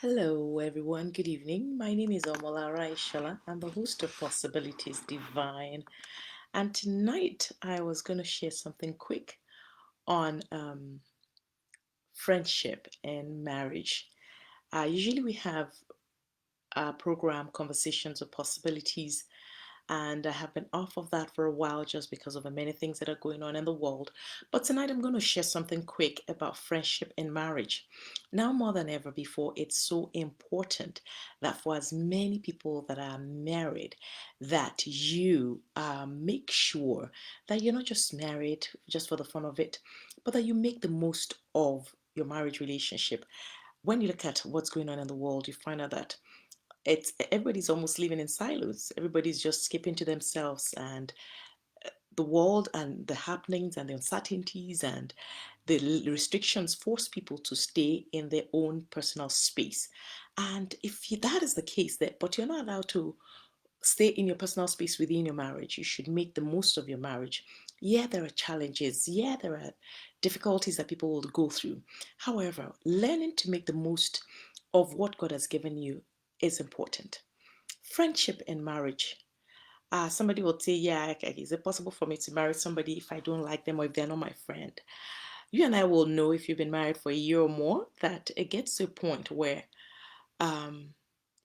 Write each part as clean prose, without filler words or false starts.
Hello, everyone. Good evening. My name is Omolara Ishala. I'm the host of Possibilities Divine. And tonight I was going to share something quick on friendship and marriage. Usually we have program conversations of possibilities, and I have been off of that for a while just because of the many things that are going on in the world. But tonight I'm going to share something quick about friendship and marriage. Now more than ever before, it's so important that for as many people that are married, that you make sure that you're not just married just for the fun of it, but that you make the most of your marriage relationship. When you look at what's going on in the world, you find out that it's everybody's almost living in silos. Everybody's just skipping to themselves, and the world and the happenings and the uncertainties and the restrictions force people to stay in their own personal space. And if that is the case, that but you're not allowed to stay in your personal space within your marriage, you should make the most of your marriage. Yeah, there are challenges. Yeah, there are difficulties that people will go through. However, learning to make the most of what God has given you is important. Friendship and marriage. Somebody will say, yeah, okay, is it possible for me to marry somebody if I don't like them or if they're not my friend? You and I will know if you've been married for a year or more that it gets to a point where um,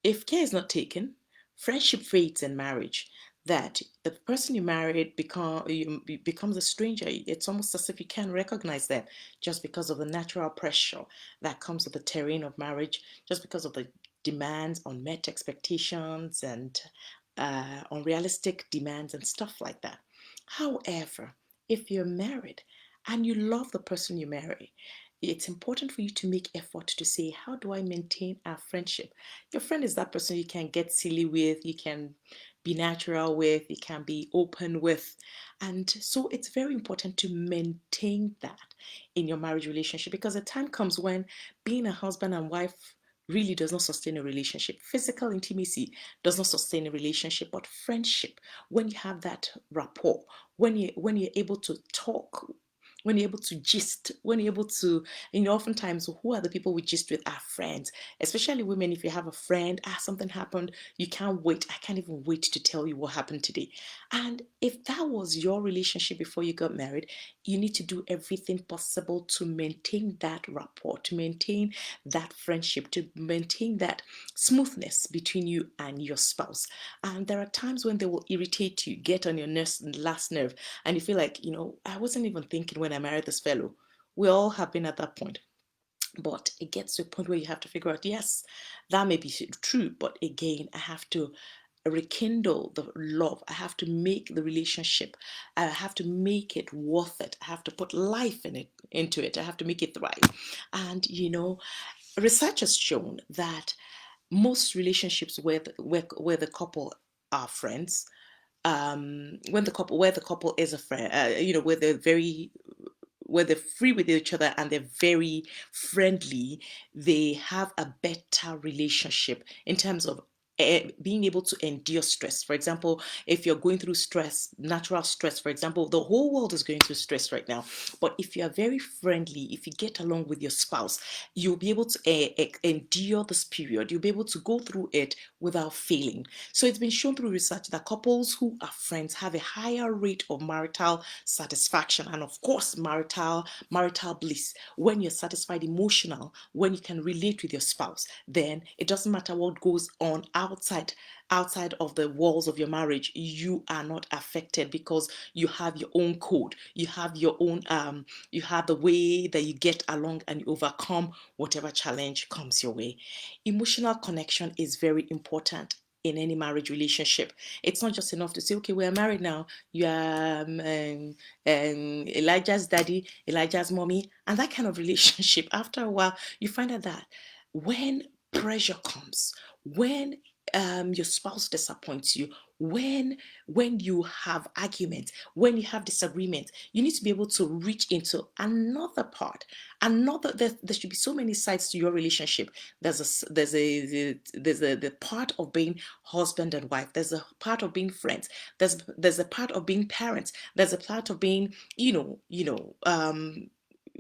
if care is not taken, friendship fades in marriage. That the person you married becomes a stranger. It's almost as if you can't recognize them just because of the natural pressure that comes with the terrain of marriage, just because of the demands, unmet expectations, and unrealistic demands and stuff like that. However, if you're married and you love the person you marry, it's important for you to make effort to say, how do I maintain our friendship? Your friend is that person you can get silly with, you can be natural with, you can be open with. And so it's very important to maintain that in your marriage relationship, because a time comes when being a husband and wife really does not sustain a relationship. Physical intimacy does not sustain a relationship, but friendship, when you have that rapport, when you're able to talk, when you're able to gist, when you're able to, oftentimes who are the people we gist with? Our friends, especially women. If you have a friend, something happened, you can't wait. I can't even wait to tell you what happened today. And if that was your relationship before you got married, you need to do everything possible to maintain that rapport, to maintain that friendship, to maintain that smoothness between you and your spouse. And there are times when they will irritate you, get on your last nerve, and you feel like, I wasn't even thinking when I married this fellow. We all have been at that point. But it gets to a point where you have to figure out, yes, that may be true, but again, I have to rekindle the love. I have to make the relationship. I have to make it worth it. I have to put life into it. I have to make it thrive. And research has shown that most relationships where the couple are friends, when the couple where the couple is a friend, where they're free with each other and they're very friendly, they have a better relationship in terms of being able to endure stress. For example, if you're going through stress, natural stress, for example, the whole world is going through stress right now. But if you are very friendly, if you get along with your spouse, you'll be able to endure this period. You'll be able to go through it without failing. So it's been shown through research that couples who are friends have a higher rate of marital satisfaction and, of course, marital bliss. When you're satisfied emotional, when you can relate with your spouse, then it doesn't matter what goes on outside of the walls of your marriage, you are not affected because you have your own code, you have your own you have the way that you get along and you overcome whatever challenge comes your way. Emotional connection is very important in any marriage relationship. It's not just enough to say, okay, we are married now. You are Elijah's daddy, Elijah's mommy, and that kind of relationship. After a while, you find out that when pressure comes, when your spouse disappoints you, when you have arguments, when you have disagreements, you need to be able to reach into another part. There should be so many sides to your relationship. There's the part of being husband and wife. There's a part of being friends. There's a part of being parents. There's a part of being,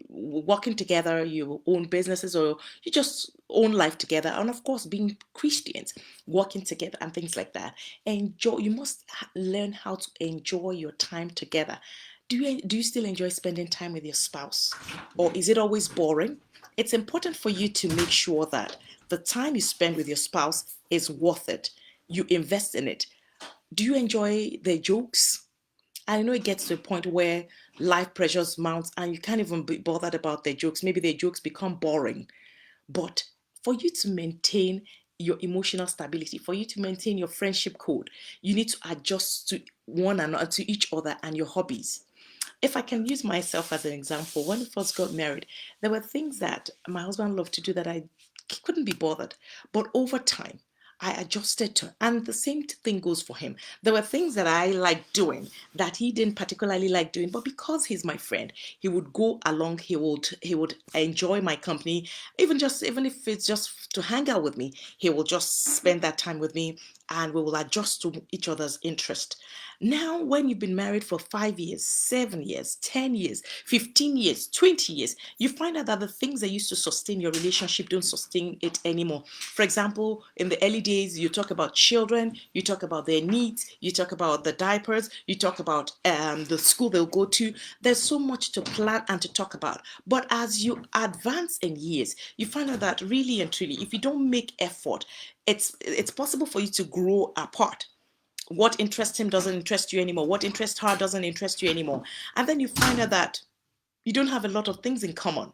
working together, you own businesses, or you just own life together, and of course being Christians, working together and things like that. Enjoy. You must learn how to enjoy your time together. Do you still enjoy spending time with your spouse, or is it always boring? It's important for you to make sure that the time you spend with your spouse is worth it. You invest in it. Do you enjoy the jokes? I know it gets to a point where life pressures mount and you can't even be bothered about their jokes. Maybe their jokes become boring. But for you to maintain your emotional stability, for you to maintain your friendship code, you need to adjust to one another, to each other and your hobbies. If I can use myself as an example, when we first got married, there were things that my husband loved to do that I couldn't be bothered. But over time, I adjusted to, and the same thing goes for him. There were things that I liked doing that he didn't particularly like doing, but because he's my friend, he would go along. He would enjoy my company, even if it's just to hang out with me. He will just spend that time with me, and we will adjust to each other's interest. Now, when you've been married for 5 years, 7 years, 10 years, 15 years, 20 years, you find out that the things that used to sustain your relationship don't sustain it anymore. For example, in the early days, you talk about children, you talk about their needs, you talk about the diapers, you talk about the school they'll go to. There's so much to plan and to talk about. But as you advance in years, you find out that really and truly, if you don't make effort, it's possible for you to grow apart. What interests him doesn't interest you anymore. What interests her doesn't interest you anymore. And then you find out that you don't have a lot of things in common.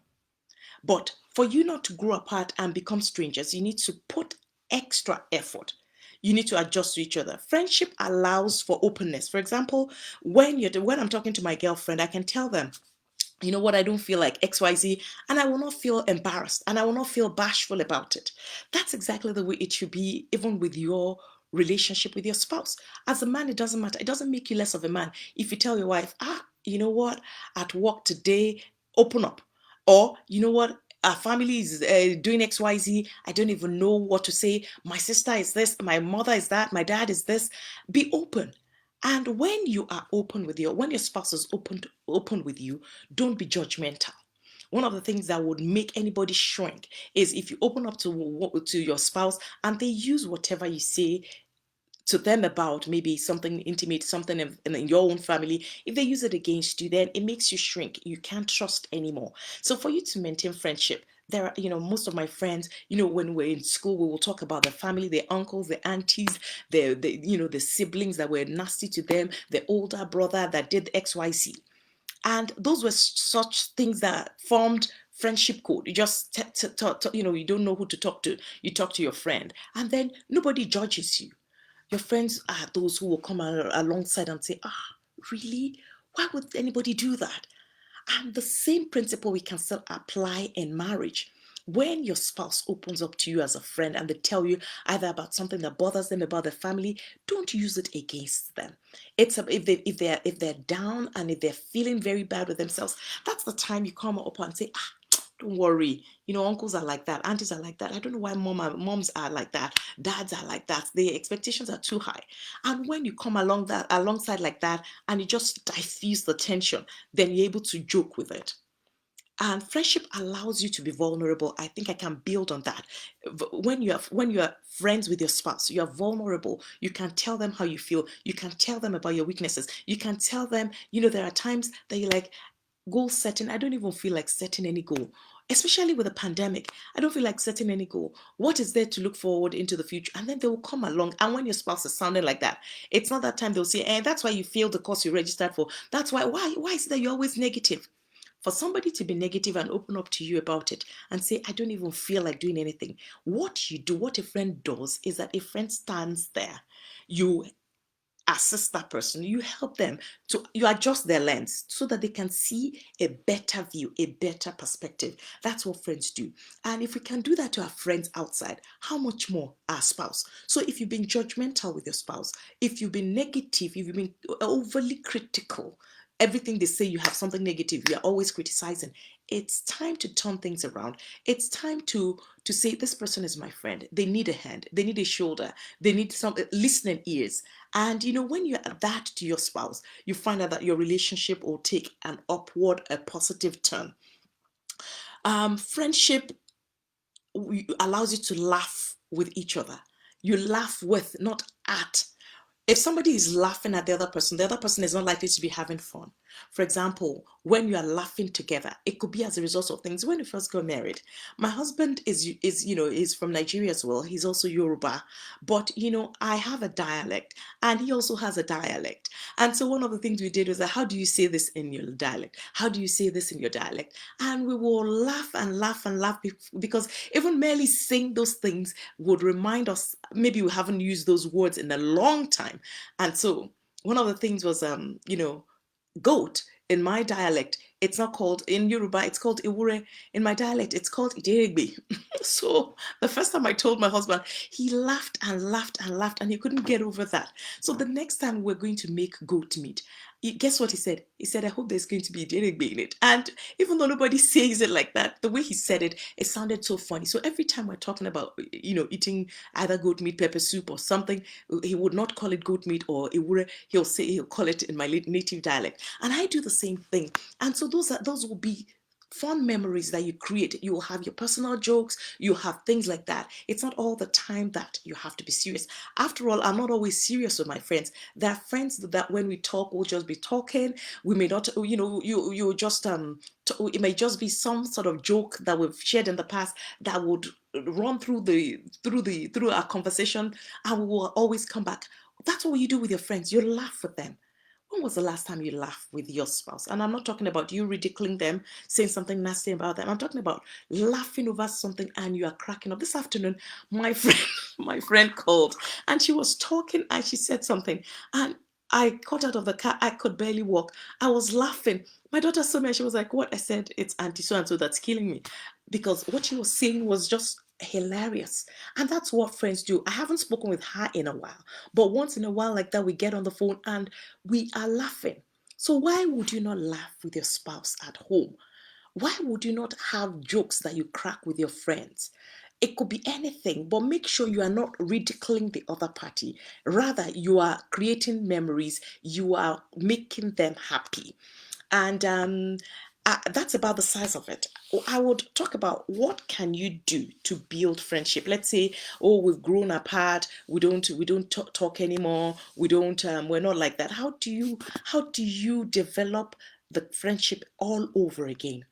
But for you not to grow apart and become strangers, you need to put extra effort. You need to adjust to each other. Friendship allows for openness. For example, when I'm talking to my girlfriend, I can tell them, you know what, I don't feel like XYZ, and I will not feel embarrassed and I will not feel bashful about it. That's exactly the way it should be, even with your relationship with your spouse. As a man, it doesn't matter. It doesn't make you less of a man if you tell your wife, you know what, at work today, open up. Or, you know what, our family is doing XYZ. I don't even know what to say. My sister is this, my mother is that, my dad is this. Be open. And when you are open with when your spouse is open with you, don't be judgmental. One of the things that would make anybody shrink is if you open up to your spouse and they use whatever you say to them about maybe something intimate, something in your own family. If they use it against you, then it makes you shrink. You can't trust anymore. So for you to maintain friendship, there are, most of my friends, when we're in school, we will talk about the family, the uncles, the aunties, the siblings that were nasty to them, the older brother that did XYZ. And those were such things that formed friendship code. You just you don't know who to talk to. You talk to your friend, and then nobody judges you. Your friends are those who will come alongside and say, really? Why would anybody do that? And the same principle we can still apply in marriage. When your spouse opens up to you as a friend and they tell you either about something that bothers them about their family, don't use it against them. If they're down and if they're feeling very bad with themselves, that's the time you come up and say, don't worry. Uncles are like that, aunties are like that. I don't know why moms are like that, dads are like that. The expectations are too high. And when you come alongside like that and you just diffuse the tension, then you're able to joke with it. And friendship allows you to be vulnerable. I think I can build on that. When you are friends with your spouse, you are vulnerable. You can tell them how you feel. You can tell them about your weaknesses. You can tell them, there are times that you're like, goal setting, I don't even feel like setting any goal. Especially with the pandemic, I don't feel like setting any goal. What is there to look forward into the future? And then they will come along. And when your spouse is sounding like that, it's not that time they'll say, that's why you failed the course you registered for. That's why is it that you're always negative? For somebody to be negative and open up to you about it and say, I don't even feel like doing anything. What you do, what a friend does, is that a friend stands there. You assist that person, you help them to, you adjust their lens so that they can see a better view, a better perspective. That's what friends do. And if we can do that to our friends outside, how much more our spouse? So if you've been judgmental with your spouse, if you've been negative, if you've been overly critical, everything they say you have something negative, you're always criticizing, it's time to turn things around. It's time to say, this person is my friend. They need a hand, they need a shoulder, they need some listening ears. And when you add that to your spouse, you find out that your relationship will take an upward, a positive turn. Friendship allows you to laugh with each other. You laugh with, not at. If somebody is laughing at the other person is not likely to be having fun. For example, when you are laughing together, it could be as a result of things. When we first got married, my husband is from Nigeria as well. He's also Yoruba, but I have a dialect, and he also has a dialect. And so one of the things we did was that, how do you say this in your dialect? How do you say this in your dialect? And we will laugh and laugh and laugh because even merely saying those things would remind us maybe we haven't used those words in a long time. And so one of the things was goat. In my dialect, it's not called, in Yoruba, it's called Iwure. In my dialect, it's called Iderigbe. So the first time I told my husband, he laughed and laughed and laughed, and he couldn't get over that. So the next time we're going to make goat meat, guess what he said? He said, I hope there's going to be Iderigbe in it. And even though nobody says it like that, the way he said it, it sounded so funny. So every time we're talking about, eating either goat meat, pepper soup, or something, he would not call it goat meat or Iwure. He'll call it in my native dialect. And I do the same thing. And so those will be fun memories that you create. You will have your personal jokes, you have things like that. It's not all the time that you have to be serious. After all, I'm not always serious with my friends. There are friends that when we talk, we'll just be talking. We may not, you just it may just be some sort of joke that we've shared in the past that would run through our conversation, and we will always come back. That's what you do with your friends. You laugh with them. When was the last time you laughed with your spouse? And I'm not talking about you ridiculing them, saying something nasty about them. I'm talking about laughing over something and you are cracking up. This afternoon, my friend, my friend called and she was talking and she said something. And I got out of the car. I could barely walk. I was laughing. My daughter saw me and she was like, what? I said, it's Auntie so and so that's killing me. Because what she was saying was just hilarious. And that's what friends do. I haven't spoken with her in a while, but once in a while, like that, we get on the phone and we are laughing. So why would you not laugh with your spouse at home? Why would you not have jokes that you crack with your friends? It could be anything, but make sure you are not ridiculing the other party. Rather, you are creating memories, you are making them happy. And that's about the size of it. I would talk about what can you do to build friendship. Let's say, oh, we've grown apart. We don't talk anymore. We're not like that. How do you develop the friendship all over again?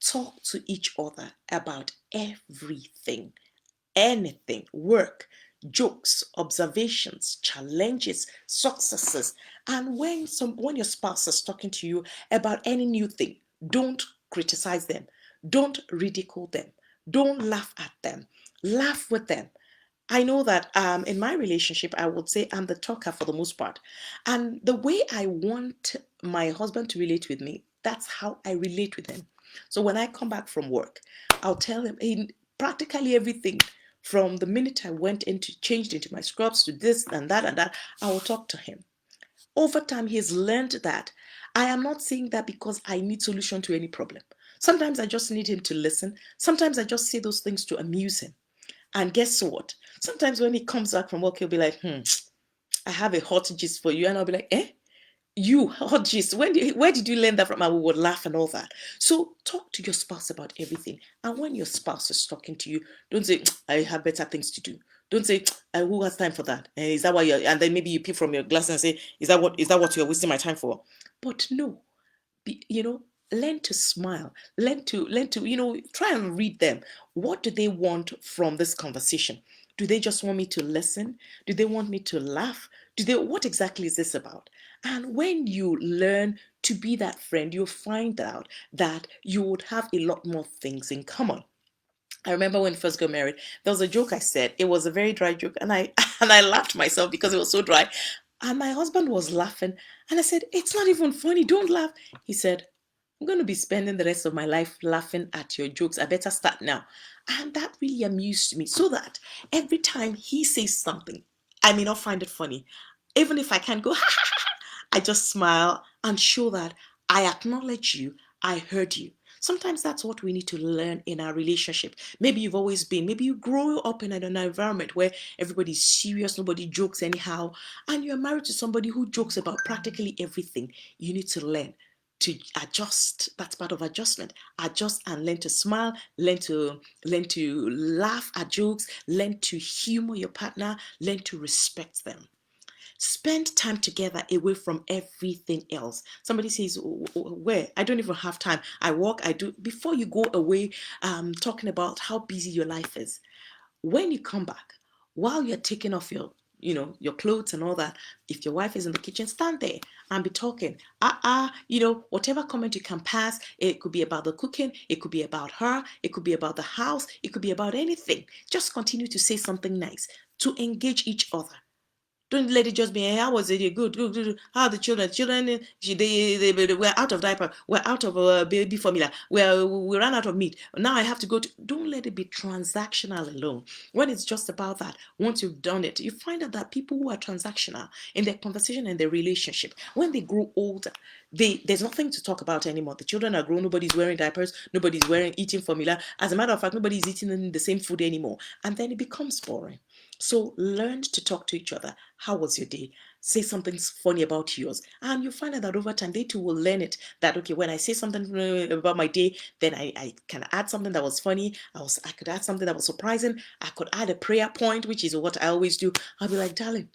Talk to each other about everything, anything, work, jokes, observations, challenges, successes. And when your spouse is talking to you about any new thing, don't criticize them, don't ridicule them, don't laugh at them, laugh with them. I know that in my relationship, I would say I'm the talker for the most part. And the way I want my husband to relate with me, that's how I relate with him. So when I come back from work, I'll tell him practically everything from the minute I changed into my scrubs to this and that, I will talk to him. Over time, he's learned that I am not saying that because I need solution to any problem. Sometimes I just need him to listen. Sometimes I just say those things to amuse him. And guess what? Sometimes when he comes back from work, he'll be like, I have a hot gist for you. And I'll be like, you hot gist. Where did you learn that from? And we would laugh and all that. So talk to your spouse about everything. And when your spouse is talking to you, don't say, I have better things to do. Don't say, who has time for that? Is that why you're, and then maybe you peep from your glass and say, is that what you're wasting my time for? But no, be, learn to smile, learn to try and read them. What do they want from this conversation? Do they just want me to listen? Do they want me to laugh? What exactly is this about? And when you learn to be that friend, you'll find out that you would have a lot more things in common. I remember when we first got married, there was a joke I said. It was a very dry joke, and I and I laughed myself because it was so dry. And my husband was laughing, and I said, "It's not even funny. Don't laugh." He said, "I'm going to be spending the rest of my life laughing at your jokes. I better start now." And that really amused me, so that every time he says something, I may not find it funny. Even if I can't go, I just smile and show that I acknowledge you, I heard you. Sometimes that's what we need to learn in our relationship. Maybe you grow up in an environment where everybody's serious, nobody jokes anyhow, and you're married to somebody who jokes about practically everything. You need to learn. to adjust. That's part of adjustment. Adjust and learn to smile, learn to laugh at jokes, learn to humor your partner, learn to respect them. Spend time together away from everything else. Somebody says, where? I don't even have time. I work, I do. Before you go away, talking about how busy your life is, when you come back, while you're taking off your clothes and all that, if your wife is in the kitchen, stand there and be talking. Whatever comment you can pass, it could be about the cooking, it could be about her, it could be about the house, it could be about anything. Just continue to say something nice to engage each other. Don't let it just be, hey, how was it? Good, good, good. How are the children? Children, they were out of diaper. We're out of baby formula. We ran out of meat. Now I have to go to. Don't let it be transactional alone. When it's just about that, once you've done it, you find out that people who are transactional in their conversation and their relationship, when they grow older, there's nothing to talk about anymore. The children are grown. Nobody's wearing diapers. Nobody's eating formula. As a matter of fact, nobody's eating the same food anymore. And then it becomes boring. So learn to talk to each other. How was your day? Say something funny about yours. And you find out that over time, they too will learn it. That, okay, when I say something about my day, then I can add something that was funny. I could add something that was surprising. I could add a prayer point, which is what I always do. I'll be like, darling,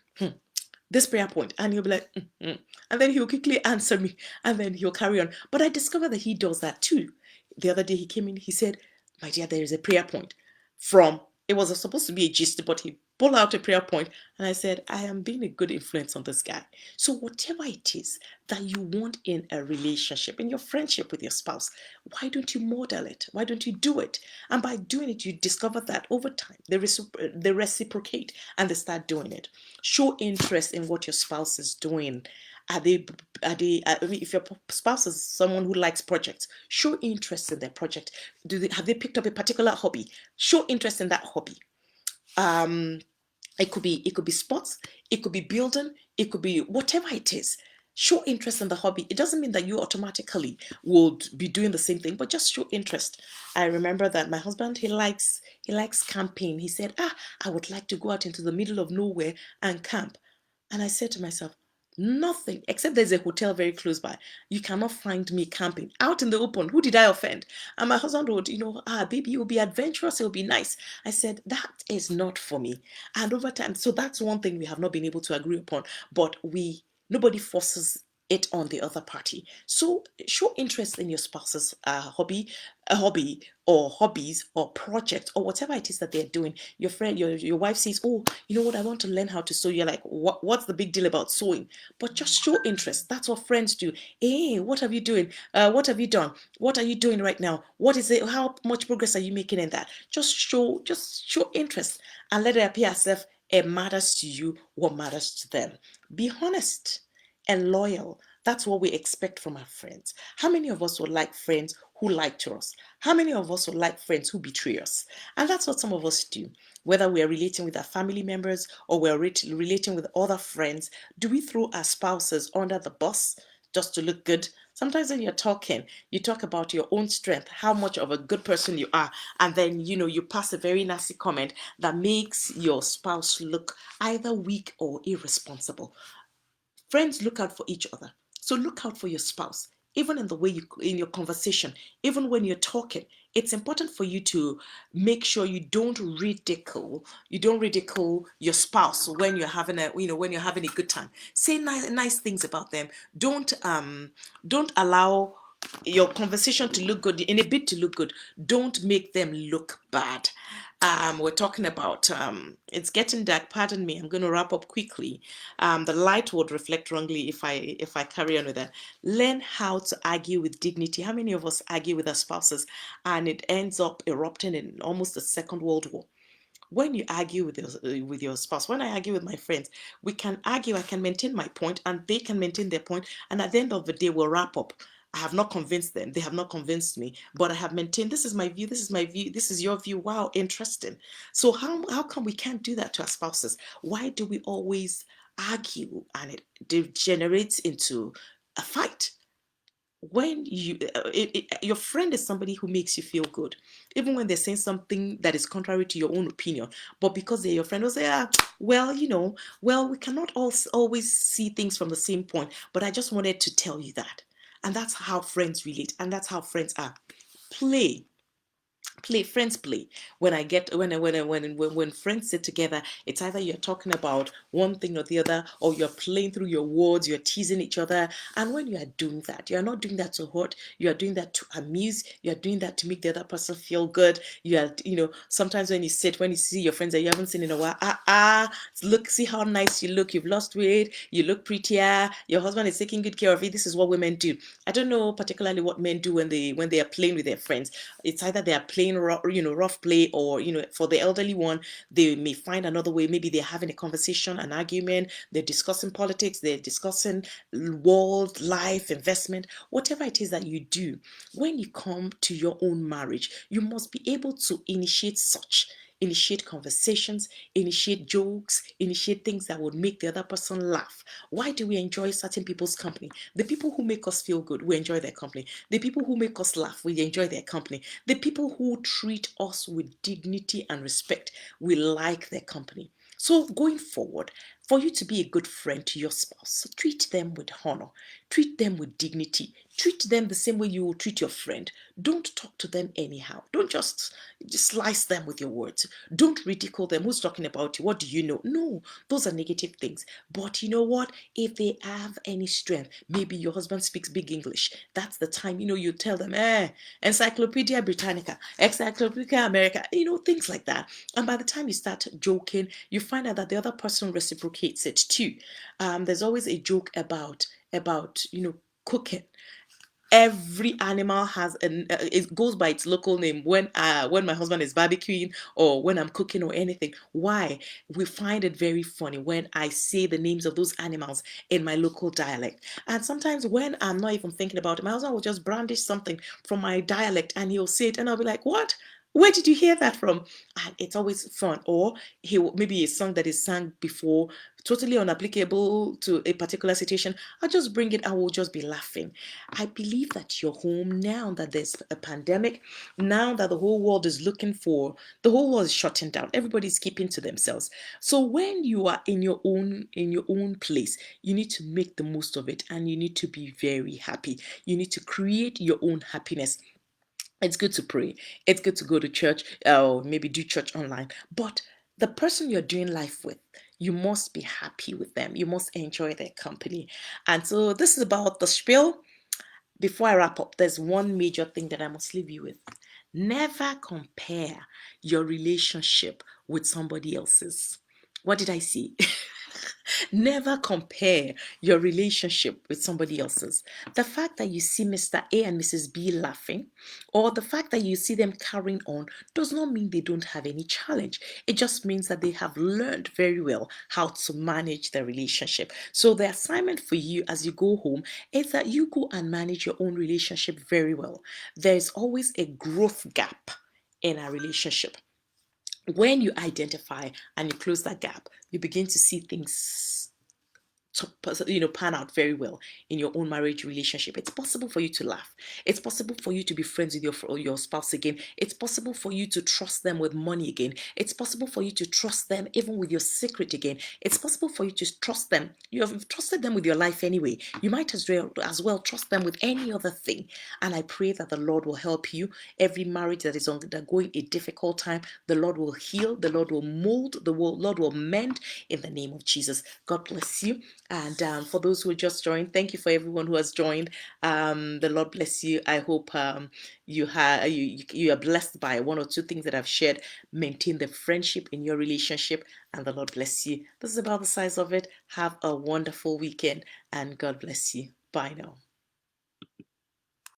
this prayer point. And he'll be like, and then he'll quickly answer me. And then he'll carry on. But I discovered that he does that too. The other day he came in, he said, my dear, there is a prayer point from, it was supposed to be a gist, but he pulled out a prayer point, and I said, I am being a good influence on this guy. So whatever it is that you want in a relationship, in your friendship with your spouse, why don't you model it? Why don't you do it? And by doing it, you discover that over time, they reciprocate and they start doing it. Show interest in what your spouse is doing. If your spouse is someone who likes projects, show interest in their project. Have they picked up a particular hobby? Show interest in that hobby. It could be sports, it could be building, it could be whatever it is. Show interest in the hobby. It doesn't mean that you automatically would be doing the same thing, but just show interest. I remember that my husband, he likes camping. He said, I would like to go out into the middle of nowhere and camp. And I said to myself, nothing except there's a hotel very close by. You cannot find me camping out in the open. Who did I offend? And my husband would, baby, you'll be adventurous, it'll be nice. I said, that is not for me. And over time, so that's one thing we have not been able to agree upon, but nobody forces it on the other party. So show interest in your spouse's hobby or hobbies or project or whatever it is that they're doing. Your wife says, oh, you know what, I want to learn how to sew. You're like, what's the big deal about sewing? But just show interest. That's what friends do. Hey, what have you doing? What have you done? What are you doing right now? What is it? How much progress are you making in that? Just show interest and let it appear as if it matters to you what matters to them. Be honest and loyal. That's what we expect from our friends. How many of us would like friends who lie to us? How many of us would like friends who betray us? And that's what some of us do. Whether we are relating with our family members or we're relating with other friends, do we throw our spouses under the bus just to look good? Sometimes when you're talking, you talk about your own strength, how much of a good person you are, and then you pass a very nasty comment that makes your spouse look either weak or irresponsible. Friends look out for each other. So look out for your spouse, even in the way in your conversation, even when you're talking. It's important for you to make sure you don't ridicule your spouse when you're having a good time. Say nice things about them. Don't allow your conversation to look good, in a bit to look good. Don't make them look bad. We're talking about it's getting dark. Pardon me. I'm going to wrap up quickly. The light would reflect wrongly if I carry on with that. Learn how to argue with dignity. How many of us argue with our spouses and it ends up erupting in almost a second world war? When you argue with your spouse, when I argue with my friends, we can argue. I can maintain my point, and they can maintain their point, and at the end of the day, we'll wrap up. I have not convinced them. They have not convinced me, but I have maintained. This is my view. This is my view. This is your view. Wow, interesting. So how come we can't do that to our spouses? Why do we always argue and it degenerates into a fight? When your friend is somebody who makes you feel good, even when they're saying something that is contrary to your own opinion, but because they're your friend, they'll say, well, we cannot always see things from the same point, but I just wanted to tell you that. And that's how friends relate, and that's how friends are. Play. Friends play. When I get when friends sit together, it's either you're talking about one thing or the other, or you're playing through your words, you're teasing each other. And when you are doing that, you're not doing that to hurt, you are doing that to amuse, you're doing that to make the other person feel good. You are, sometimes when you see your friends that you haven't seen in a while, look, see how nice you look, you've lost weight, you look prettier, your husband is taking good care of you. This is what women do. I don't know particularly what men do when they are playing with their friends. It's either they are playing rough play, or for the elderly one, they may find another way. Maybe they're having a conversation, an argument, they're discussing politics, they're discussing world life, investment, whatever it is that you do. When you come to your own marriage, you must be able to initiate conversations, initiate jokes, initiate things that would make the other person laugh. Why do we enjoy certain people's company? The people who make us feel good, we enjoy their company. The people who make us laugh, we enjoy their company. The people who treat us with dignity and respect, we like their company. So going forward, for you to be a good friend to your spouse, treat them with honor, treat them with dignity, treat them the same way you will treat your friend. Don't talk to them anyhow. Don't just slice them with your words. Don't ridicule them. Who's talking about you? What do you know? No, those are negative things. But you know what? If they have any strength, maybe your husband speaks big English. That's the time, you tell them, Encyclopedia Britannica, Encyclopedia America, things like that. And by the time you start joking, you find out that the other person reciprocates it too. There's always a joke about cooking. Every animal has it goes by its local name when my husband is barbecuing, or when I'm cooking, or anything. Why? We find it very funny when I say the names of those animals in my local dialect. And sometimes when I'm not even thinking about it, my husband will just brandish something from my dialect, and he'll say it, and I'll be like, what? Where did you hear that from? And it's always fun. Or maybe a song that is sung before, totally unapplicable to a particular situation. I'll just bring it, and we'll just be laughing. I believe that you're home now that there's a pandemic, now that the whole world is shutting down. Everybody's keeping to themselves. So when you are in your own place, you need to make the most of it, and you need to be very happy. You need to create your own happiness. It's good to pray. It's good to go to church, or maybe do church online. But the person you're doing life with, you must be happy with them. You must enjoy their company. And so this is about the spiel. Before I wrap up, there's one major thing that I must leave you with. Never compare your relationship with somebody else's. What did I say? Never compare your relationship with somebody else's. The fact that you see Mr. A and Mrs. B laughing, or the fact that you see them carrying on, does not mean they don't have any challenge. It just means that they have learned very well how to manage their relationship. So, the assignment for you as you go home is that you go and manage your own relationship very well. There's always a growth gap in a relationship. When you identify and you close that gap, you begin to see things pan out very well in your own marriage relationship. It's possible for you to laugh. It's possible for you to be friends with your spouse again. It's possible for you to trust them with money again. It's possible for you to trust them even with your secret again. It's possible for you to trust them. You have trusted them with your life anyway. You might as well trust them with any other thing. And I pray that the Lord will help you. Every marriage that is undergoing a difficult time, the Lord will heal, the Lord will mold, Lord will mend in the name of Jesus. God bless you. And for those who just joined, thank you for everyone who has joined. The Lord bless you. I hope you are blessed by one or two things that I've shared. Maintain the friendship in your relationship, and the Lord bless you. This is about the size of it. Have a wonderful weekend, and God bless you. Bye now.